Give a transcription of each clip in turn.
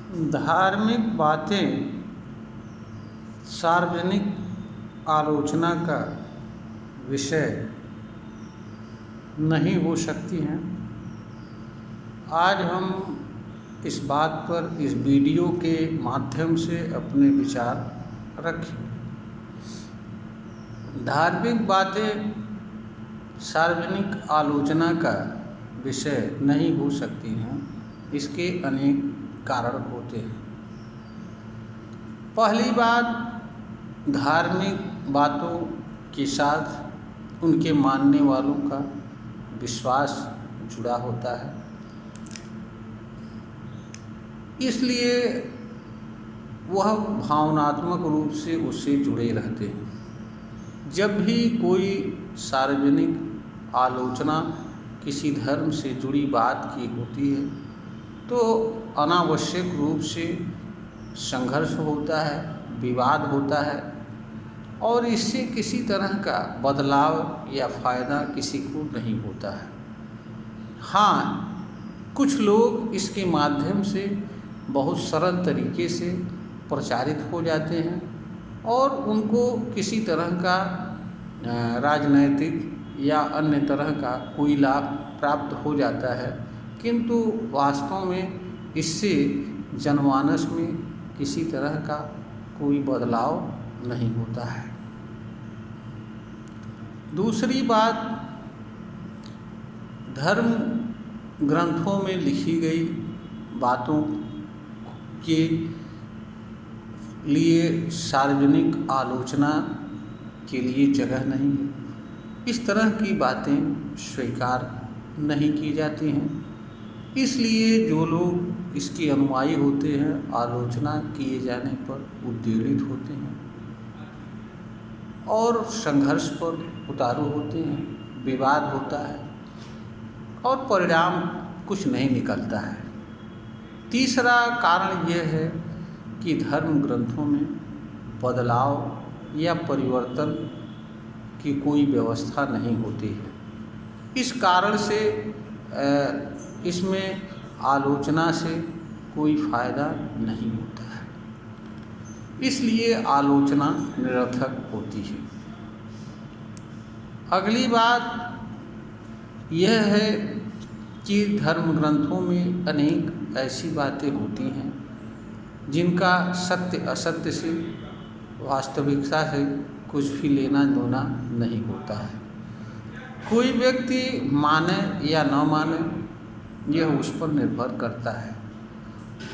धार्मिक बातें सार्वजनिक आलोचना का विषय नहीं हो सकती हैं। आज हम इस बात पर इस वीडियो के माध्यम से अपने विचार रखेंगे। धार्मिक बातें सार्वजनिक आलोचना का विषय नहीं हो सकती हैं। इसके अनेक कारण होते हैं। पहली बात, धार्मिक बातों के साथ उनके मानने वालों का विश्वास जुड़ा होता है, इसलिए वह भावनात्मक रूप से उससे जुड़े रहते हैं। जब भी कोई सार्वजनिक आलोचना किसी धर्म से जुड़ी बात की होती है तो अनावश्यक रूप से संघर्ष होता है, विवाद होता है और इससे किसी तरह का बदलाव या फ़ायदा किसी को नहीं होता है। हाँ, कुछ लोग इसके माध्यम से बहुत सरल तरीके से प्रचारित हो जाते हैं और उनको किसी तरह का राजनैतिक या अन्य तरह का कोई लाभ प्राप्त हो जाता है, किंतु वास्तव में इससे जनमानस में किसी तरह का कोई बदलाव नहीं होता है। दूसरी बात, धर्म ग्रंथों में लिखी गई बातों के लिए सार्वजनिक आलोचना के लिए जगह नहीं है। इस तरह की बातें स्वीकार नहीं की जाती हैं, इसलिए जो लोग इसके अनुयायी होते हैं आलोचना किए जाने पर उद्वेलित होते हैं और संघर्ष पर उतारू होते हैं, विवाद होता है और परिणाम कुछ नहीं निकलता है। तीसरा कारण यह है कि धर्म ग्रंथों में बदलाव या परिवर्तन की कोई व्यवस्था नहीं होती है। इस कारण से इसमें आलोचना से कोई फ़ायदा नहीं होता है, इसलिए आलोचना निरर्थक होती है। अगली बात यह है कि धर्म ग्रंथों में अनेक ऐसी बातें होती हैं जिनका सत्य असत्य से, वास्तविकता से कुछ भी लेना देना नहीं होता है। कोई व्यक्ति माने या न माने यह उस पर निर्भर करता है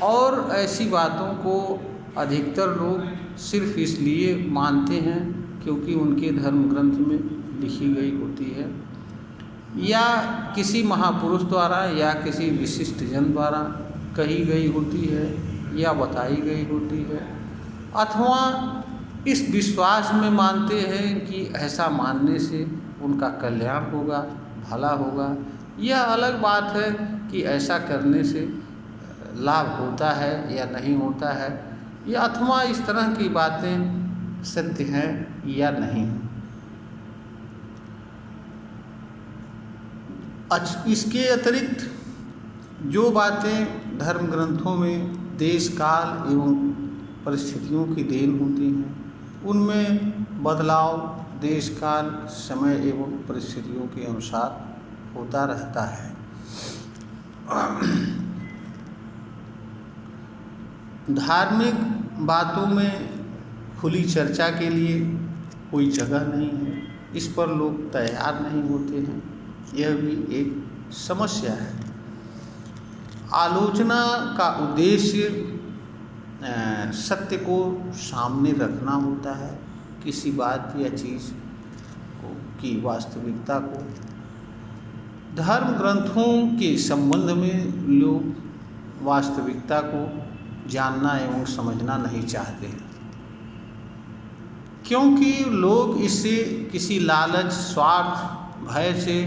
और ऐसी बातों को अधिकतर लोग सिर्फ इसलिए मानते हैं क्योंकि उनके धर्म ग्रंथ में लिखी गई होती है या किसी महापुरुष द्वारा या किसी विशिष्ट जन द्वारा कही गई होती है या बताई गई होती है, अथवा इस विश्वास में मानते हैं कि ऐसा मानने से उनका कल्याण होगा, भला होगा। यह अलग बात है कि ऐसा करने से लाभ होता है या नहीं होता है, या अथवा इस तरह की बातें सत्य हैं या नहीं। इसके अतिरिक्त जो बातें धर्म ग्रंथों में देश काल एवं परिस्थितियों की देन होती हैं, उनमें बदलाव देश काल, समय एवं परिस्थितियों के अनुसार होता रहता है। धार्मिक बातों में खुली चर्चा के लिए कोई जगह नहीं है, इस पर लोग तैयार नहीं होते हैं, यह भी एक समस्या है। आलोचना का उद्देश्य सत्य को सामने रखना होता है, किसी बात या चीज़ को की वास्तविकता को। धर्म ग्रंथों के संबंध में लोग वास्तविकता को जानना एवं समझना नहीं चाहते हैं, क्योंकि लोग इससे किसी लालच, स्वार्थ, भय से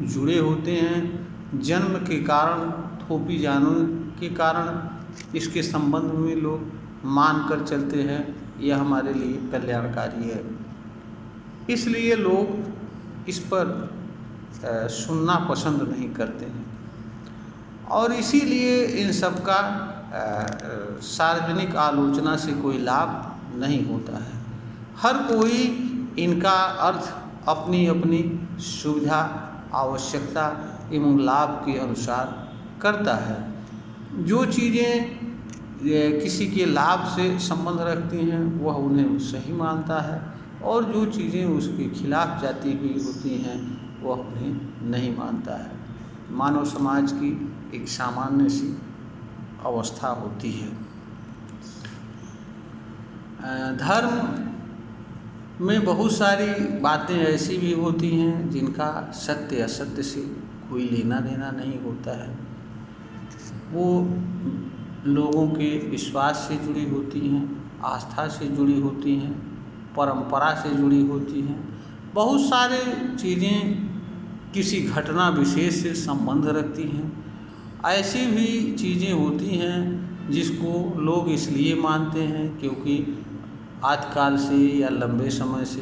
जुड़े होते हैं। जन्म के कारण, थोपी जाने के कारण इसके संबंध में लोग मान कर चलते हैं यह हमारे लिए कल्याणकारी है, इसलिए लोग इस पर सुनना पसंद नहीं करते हैं और इसीलिए इन सब का सार्वजनिक आलोचना से कोई लाभ नहीं होता है। हर कोई इनका अर्थ अपनी अपनी सुविधा, आवश्यकता एवं लाभ के अनुसार करता है। जो चीज़ें किसी के लाभ से संबंध रखती हैं वह उन्हें सही मानता है, और जो चीज़ें उसके खिलाफ जाती हुई होती हैं वह उन्हें नहीं मानता है। मानव समाज की एक सामान्य सी अवस्था होती है। धर्म में बहुत सारी बातें ऐसी भी होती हैं जिनका सत्य असत्य से कोई लेना देना नहीं होता है। वो लोगों के विश्वास से जुड़ी होती हैं, आस्था से जुड़ी होती हैं, परंपरा से जुड़ी होती हैं। बहुत सारे चीज़ें किसी घटना विशेष से संबंध रखती हैं। ऐसी भी चीज़ें होती हैं जिसको लोग इसलिए मानते हैं क्योंकि आदिकाल से या लंबे समय से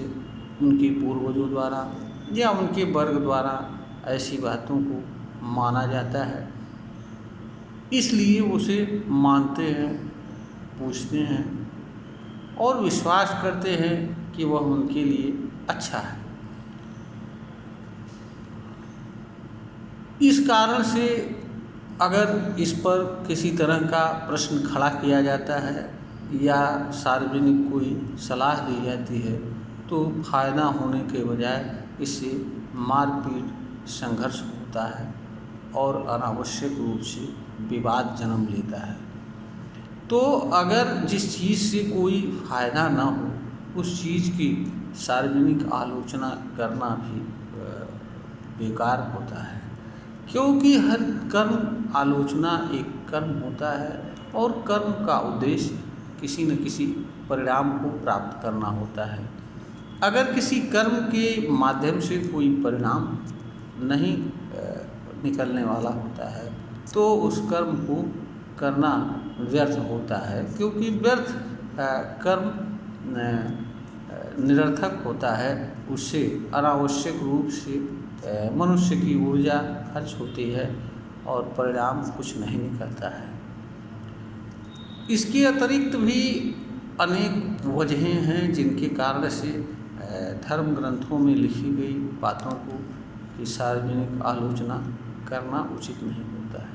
उनके पूर्वजों द्वारा या उनके वर्ग द्वारा ऐसी बातों को माना जाता है, इसलिए उसे मानते हैं, पूछते हैं और विश्वास करते हैं कि वह उनके लिए अच्छा है। इस कारण से अगर इस पर किसी तरह का प्रश्न खड़ा किया जाता है या सार्वजनिक कोई सलाह दी जाती है तो फायदा होने के बजाय इससे मारपीट, संघर्ष होता है और अनावश्यक रूप से विवाद जन्म लेता है। तो अगर जिस चीज़ से कोई फायदा ना हो उस चीज़ की सार्वजनिक आलोचना करना भी बेकार होता है, क्योंकि हर कर्म आलोचना एक कर्म होता है और कर्म का उद्देश्य किसी न किसी परिणाम को प्राप्त करना होता है। अगर किसी कर्म के माध्यम से कोई परिणाम नहीं निकलने वाला होता है तो उस कर्म को करना व्यर्थ होता है, क्योंकि व्यर्थ कर्म निरर्थक होता है। उससे अनावश्यक रूप से मनुष्य की ऊर्जा खर्च होती है और परिणाम कुछ नहीं निकलता है। इसके अतिरिक्त भी अनेक वजहें हैं जिनके कारण से धर्म ग्रंथों में लिखी गई बातों को की सार्वजनिक आलोचना करना उचित नहीं होता है।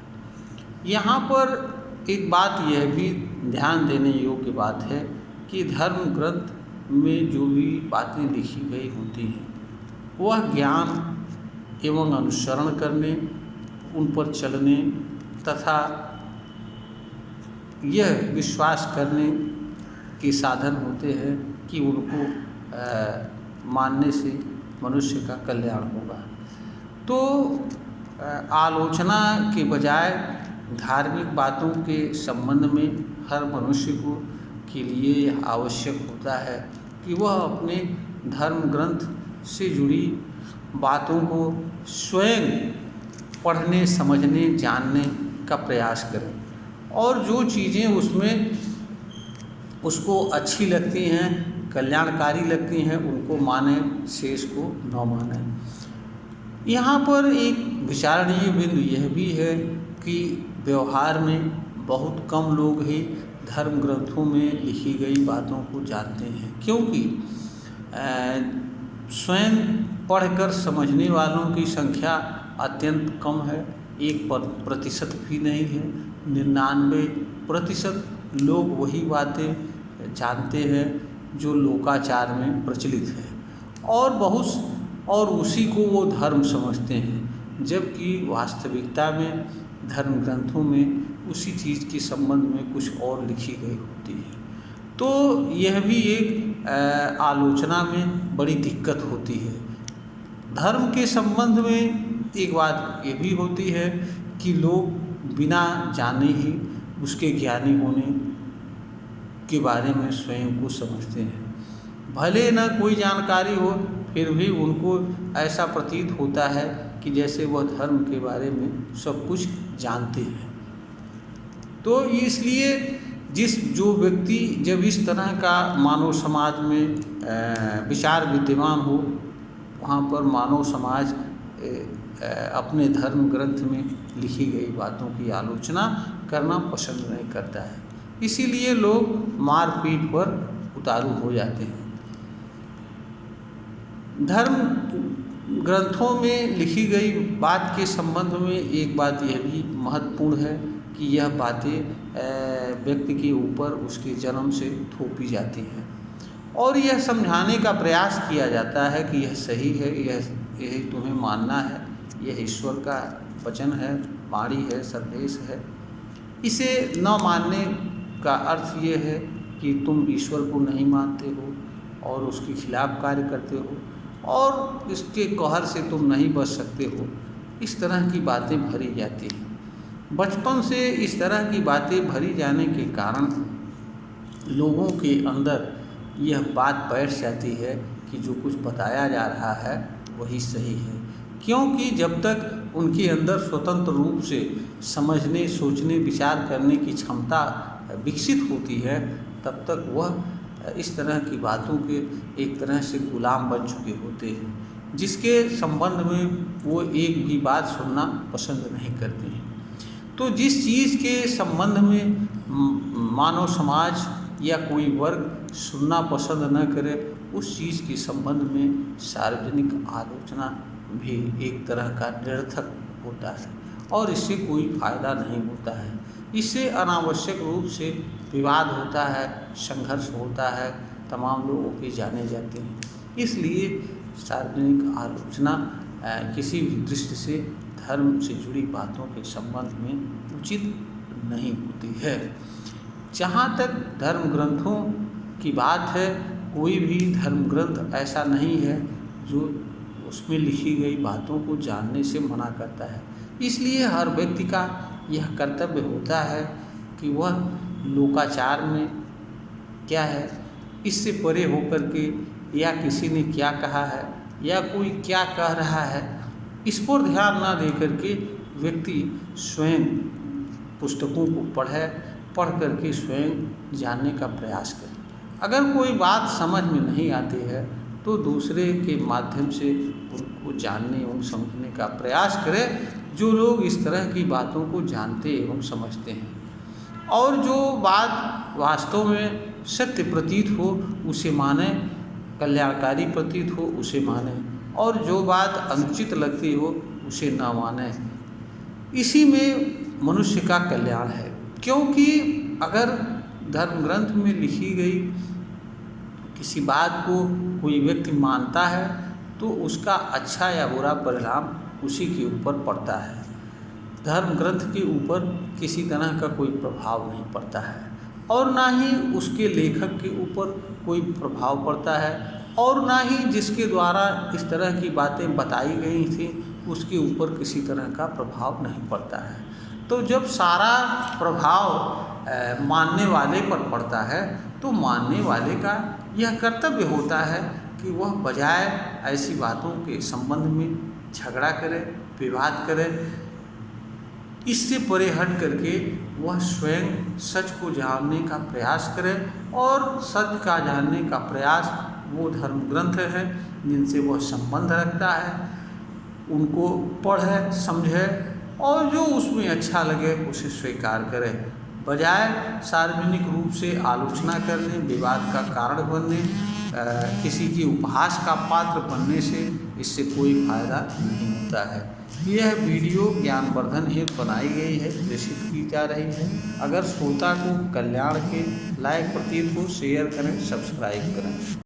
यहाँ पर एक बात यह भी ध्यान देने योग्य बात है कि धर्म ग्रंथ में जो भी बातें लिखी गई होती हैं वह ज्ञान एवं अनुसरण करने, उन पर चलने तथा यह विश्वास करने के साधन होते हैं कि उनको मानने से मनुष्य का कल्याण होगा। तो आलोचना के बजाय धार्मिक बातों के संबंध में हर मनुष्य को के लिए आवश्यक होता है कि वह अपने धर्म ग्रंथ से जुड़ी बातों को स्वयं पढ़ने, समझने, जानने का प्रयास करें और जो चीज़ें उसमें उसको अच्छी लगती हैं, कल्याणकारी लगती हैं, उनको माने, शेष को न माने। यहाँ पर एक विचारणीय बिंदु यह भी है कि व्यवहार में बहुत कम लोग ही धर्म ग्रंथों में लिखी गई बातों को जानते हैं, क्योंकि स्वयं पढ़कर समझने वालों की संख्या अत्यंत कम है। 1% भी नहीं है। 99% लोग वही बातें जानते हैं जो लोकाचार में प्रचलित है और उसी को वो धर्म समझते हैं, जबकि वास्तविकता में धर्म ग्रंथों में उसी चीज़ के संबंध में कुछ और लिखी गई होती है। तो यह भी एक आलोचना में बड़ी दिक्कत होती है। धर्म के संबंध में एक बात ये भी होती है कि लोग बिना जाने ही उसके ज्ञानी होने के बारे में स्वयं को समझते हैं। भले न कोई जानकारी हो फिर भी उनको ऐसा प्रतीत होता है कि जैसे वह धर्म के बारे में सब कुछ जानते हैं। तो इसलिए जो व्यक्ति जब इस तरह का मानव समाज में विचार विद्यमान हो, वहाँ पर मानव समाज अपने धर्म ग्रंथ में लिखी गई बातों की आलोचना करना पसंद नहीं करता है। इसीलिए लोग मारपीट पर उतारू हो जाते हैं। धर्म ग्रंथों में लिखी गई बात के संबंध में एक बात यह भी महत्वपूर्ण है कि यह बातें व्यक्ति के ऊपर उसके जन्म से थोपी जाती हैं और यह समझाने का प्रयास किया जाता है कि यह सही है, यही तुम्हें मानना है, यह ईश्वर का वचन है, वाणी है, संदेश है। इसे न मानने का अर्थ ये है कि तुम ईश्वर को नहीं मानते हो और उसके खिलाफ कार्य करते हो और इसके कहर से तुम नहीं बच सकते हो। इस तरह की बातें भरी जाती हैं। बचपन से इस तरह की बातें भरी जाने के कारण लोगों के अंदर यह बात बैठ जाती है कि जो कुछ बताया जा रहा है वही सही है, क्योंकि जब तक उनके अंदर स्वतंत्र रूप से समझने, सोचने, विचार करने की क्षमता विकसित होती है तब तक वह इस तरह की बातों के एक तरह से गुलाम बन चुके होते हैं, जिसके संबंध में वो एक भी बात सुनना पसंद नहीं करते हैं। तो जिस चीज़ के संबंध में मानव समाज या कोई वर्ग सुनना पसंद न करे, उस चीज़ के संबंध में सार्वजनिक आलोचना भी एक तरह का निरर्थक होता है और इससे कोई फायदा नहीं होता है। इससे अनावश्यक रूप से विवाद होता है, संघर्ष होता है, तमाम लोगों के जाने जाते हैं। इसलिए सार्वजनिक आलोचना किसी भी दृष्टि से धर्म से जुड़ी बातों के संबंध में उचित नहीं होती है। जहाँ तक धर्म ग्रंथों की बात है, कोई भी धर्म ग्रंथ ऐसा नहीं है जो उसमें लिखी गई बातों को जानने से मना करता है। इसलिए हर व्यक्ति का यह कर्तव्य होता है कि वह लोकाचार में क्या है इससे परे होकर के या किसी ने क्या कहा है या कोई क्या कह रहा है इस पर ध्यान ना दे करके व्यक्ति स्वयं पुस्तकों को पढ़ करके स्वयं जानने का प्रयास करे। अगर कोई बात समझ में नहीं आती है तो दूसरे के माध्यम से उनको जानने एवं समझने का प्रयास करें, जो लोग इस तरह की बातों को जानते एवं समझते हैं और जो बात वास्तव में सत्य प्रतीत हो उसे माने, कल्याणकारी प्रतीत हो उसे माने और जो बात अनुचित लगती हो उसे न माने। इसी में मनुष्य का कल्याण है, क्योंकि अगर धर्म ग्रंथ में लिखी गई किसी बात को कोई व्यक्ति मानता है तो उसका अच्छा या बुरा परिणाम उसी के ऊपर पड़ता है। धर्म ग्रंथ के ऊपर किसी तरह का कोई प्रभाव नहीं पड़ता है और ना ही उसके लेखक के ऊपर कोई प्रभाव पड़ता है और ना ही जिसके द्वारा इस तरह की बातें बताई गई थी उसके ऊपर किसी तरह का प्रभाव नहीं पड़ता है। तो जब सारा प्रभाव मानने वाले पर पड़ता है तो मानने वाले का यह कर्तव्य होता है कि वह बजाय ऐसी बातों के संबंध में झगड़ा करे, विवाद करे, इससे परे हट करके वह स्वयं सच को जानने का प्रयास करे और सच का जानने का प्रयास वो धर्म ग्रंथ है जिनसे वह संबंध रखता है उनको पढ़े, समझे और जो उसमें अच्छा लगे उसे स्वीकार करे, बजाय सार्वजनिक रूप से आलोचना करने, विवाद का कारण बनने, किसी की उपहास का पात्र बनने से इससे कोई फायदा नहीं होता है। यह वीडियो ज्ञानवर्धन हेतु बनाई गई है, प्रेषित की जा रही है। अगर श्रोता को कल्याण के लायक प्रतीत हो शेयर करें, सब्सक्राइब करें।